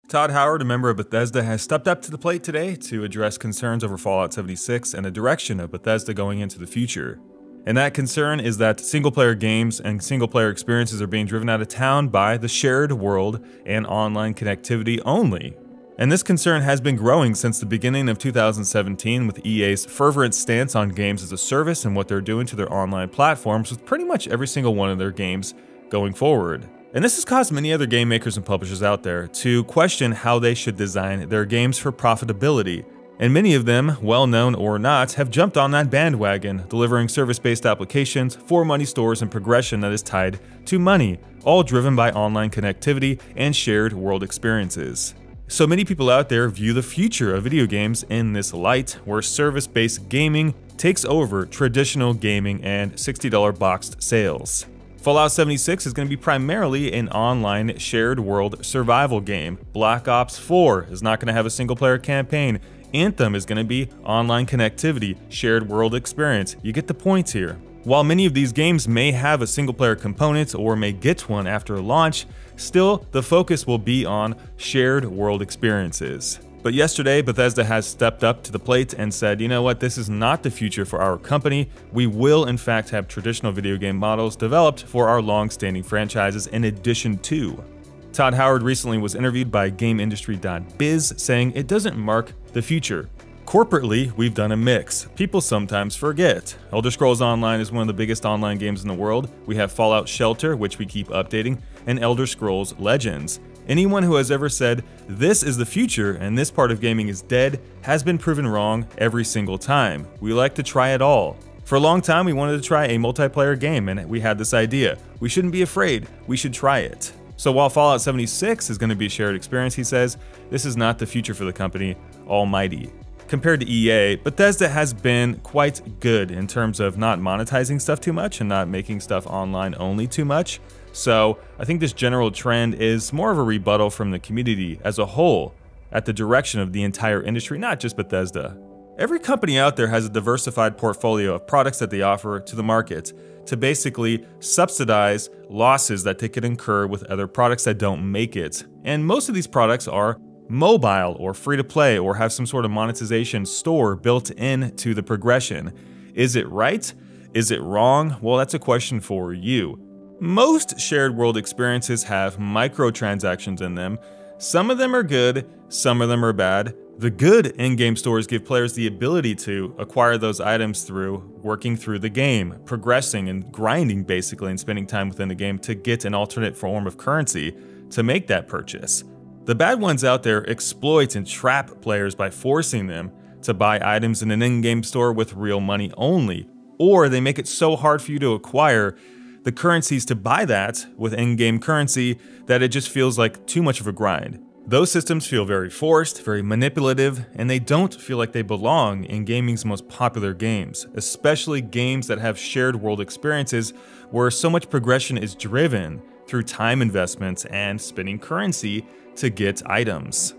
Todd Howard, a member of Bethesda, has stepped up to the plate today to address concerns over Fallout 76 and the direction of Bethesda going into the future. And that concern is that single-player games and single-player experiences are being driven out of town by the shared world and online connectivity only. And this concern has been growing since the beginning of 2017 with EA's fervent stance on games as a service and what they're doing to their online platforms with pretty much every single one of their games going forward. And this has caused many other game makers and publishers out there to question how they should design their games for profitability. And many of them, well-known or not, have jumped on that bandwagon, delivering service-based applications for money stores and progression that is tied to money, all driven by online connectivity and shared world experiences. So many people out there view the future of video games in this light, where service-based gaming takes over traditional gaming and $60 boxed sales. Fallout 76 is going to be primarily an online shared world survival game. Black Ops 4 is not going to have a single player campaign. Anthem is going to be online connectivity, shared world experience. You get the point here. While many of these games may have a single player component or may get one after launch, still the focus will be on shared world experiences. But yesterday, Bethesda has stepped up to the plate and said, you know what, this is not the future for our company. We will in fact have traditional video game models developed for our long-standing franchises in addition to. Todd Howard recently was interviewed by GameIndustry.biz saying it doesn't mark the future. Corporately, we've done a mix. People sometimes forget. Elder Scrolls Online is one of the biggest online games in the world. We have Fallout Shelter, which we keep updating, and Elder Scrolls Legends. Anyone who has ever said, this is the future and this part of gaming is dead, has been proven wrong every single time. We like to try it all. For a long time, we wanted to try a multiplayer game, and we had this idea. We shouldn't be afraid, we should try it. So while Fallout 76 is going to be a shared experience, he says, this is not the future for the company almighty. Compared to EA, Bethesda has been quite good in terms of not monetizing stuff too much and not making stuff online only too much. So I think this general trend is more of a rebuttal from the community as a whole at the direction of the entire industry, not just Bethesda. Every company out there has a diversified portfolio of products that they offer to the market to basically subsidize losses that they could incur with other products that don't make it. And most of these products are mobile or free to play or have some sort of monetization store built into the progression. Is it right? Is it wrong? Well, that's a question for you. Most shared world experiences have microtransactions in them. Some of them are good, some of them are bad. The good in-game stores give players the ability to acquire those items through working through the game, progressing and grinding basically and spending time within the game to get an alternate form of currency to make that purchase. The bad ones out there exploit and trap players by forcing them to buy items in an in-game store with real money only, or they make it so hard for you to acquire the currencies to buy that with in-game currency that it just feels like too much of a grind. Those systems feel very forced, very manipulative, and they don't feel like they belong in gaming's most popular games, especially games that have shared world experiences where so much progression is driven through time investments and spending currency to get items.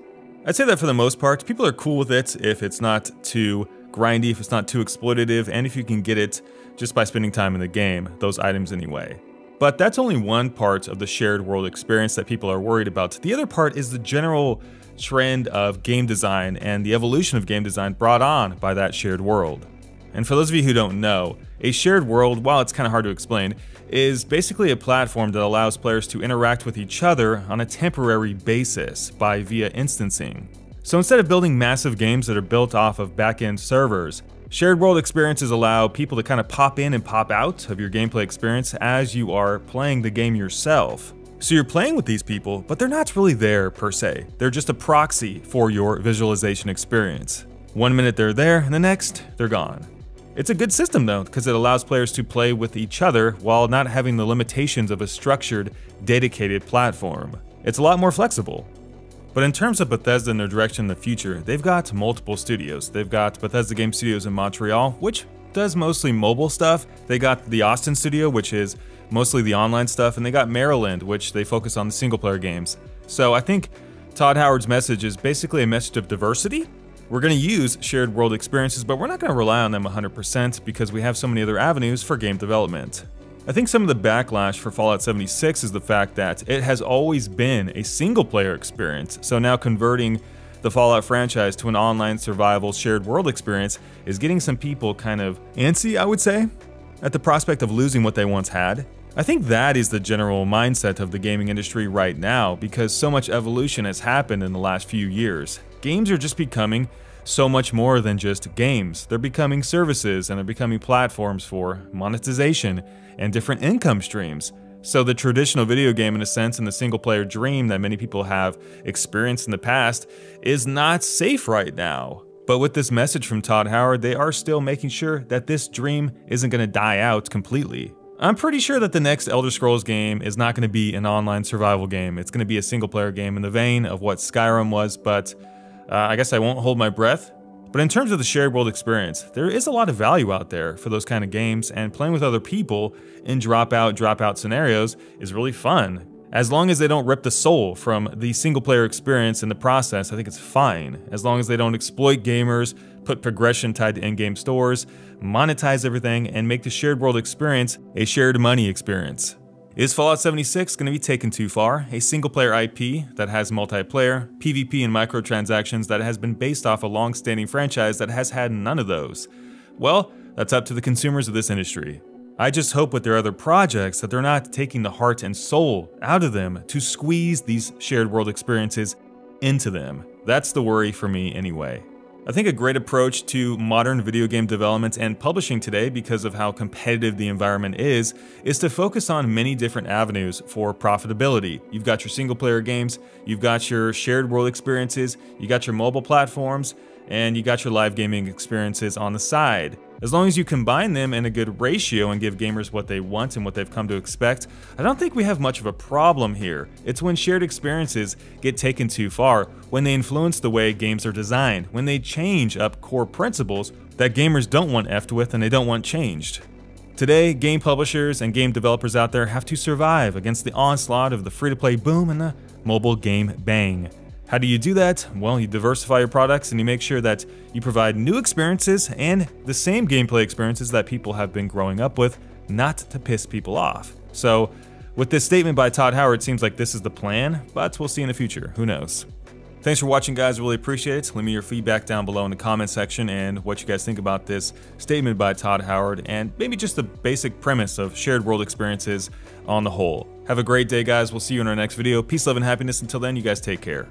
I'd say that for the most part, people are cool with it if it's not too grindy, if it's not too exploitative, and if you can get it just by spending time in the game, those items anyway. But that's only one part of the shared world experience that people are worried about. The other part is the general trend of game design and the evolution of game design brought on by that shared world. And for those of you who don't know, a shared world, while it's kind of hard to explain, is basically a platform that allows players to interact with each other on a temporary basis via instancing. So instead of building massive games that are built off of back-end servers, shared world experiences allow people to kind of pop in and pop out of your gameplay experience as you are playing the game yourself. So you're playing with these people, but they're not really there per se. They're just a proxy for your visualization experience. 1 minute they're there, and the next, they're gone. It's a good system though, because it allows players to play with each other while not having the limitations of a structured, dedicated platform. It's a lot more flexible. But in terms of Bethesda and their direction in the future, they've got multiple studios. They've got Bethesda Game Studios in Montreal, which does mostly mobile stuff. They got the Austin studio, which is mostly the online stuff, and they got Maryland, which they focus on the single-player games. So I think Todd Howard's message is basically a message of diversity. We're going to use shared world experiences, but we're not going to rely on them 100% because we have so many other avenues for game development. I think some of the backlash for Fallout 76 is the fact that it has always been a single-player experience, so now converting the Fallout franchise to an online survival shared world experience is getting some people kind of antsy, I would say, at the prospect of losing what they once had. I think that is the general mindset of the gaming industry right now, because so much evolution has happened in the last few years. Games are just becoming so much more than just games. They're becoming services, and they're becoming platforms for monetization and different income streams. So the traditional video game, in a sense, and the single-player dream that many people have experienced in the past is not safe right now. But with this message from Todd Howard, they are still making sure that this dream isn't going to die out completely. I'm pretty sure that the next Elder Scrolls game is not going to be an online survival game. It's going to be a single-player game in the vein of what Skyrim was, but I guess I won't hold my breath. But in terms of the shared world experience, there is a lot of value out there for those kind of games, and playing with other people in drop-out scenarios is really fun. As long as they don't rip the soul from the single-player experience in the process, I think it's fine. As long as they don't exploit gamers, put progression tied to in-game stores, monetize everything, and make the shared world experience a shared money experience. Is Fallout 76 going to be taken too far? A single-player IP that has multiplayer, PvP, and microtransactions that has been based off a long-standing franchise that has had none of those? Well, that's up to the consumers of this industry. I just hope with their other projects that they're not taking the heart and soul out of them to squeeze these shared world experiences into them. That's the worry for me anyway. I think a great approach to modern video game development and publishing today, because of how competitive the environment is to focus on many different avenues for profitability. You've got your single-player games, you've got your shared world experiences, you got your mobile platforms, and you got your live gaming experiences on the side. As long as you combine them in a good ratio and give gamers what they want and what they've come to expect, I don't think we have much of a problem here. It's when shared experiences get taken too far, when they influence the way games are designed, when they change up core principles that gamers don't want effed with and they don't want changed. Today, game publishers and game developers out there have to survive against the onslaught of the free-to-play boom and the mobile game bang. How do you do that? Well, you diversify your products and you make sure that you provide new experiences and the same gameplay experiences that people have been growing up with, not to piss people off. So, with this statement by Todd Howard, it seems like this is the plan, but we'll see in the future. Who knows? Thanks for watching, guys. Really appreciate it. Leave me your feedback down below in the comment section and what you guys think about this statement by Todd Howard, and maybe just the basic premise of shared world experiences on the whole. Have a great day, guys. We'll see you in our next video. Peace, love, and happiness. Until then, you guys take care.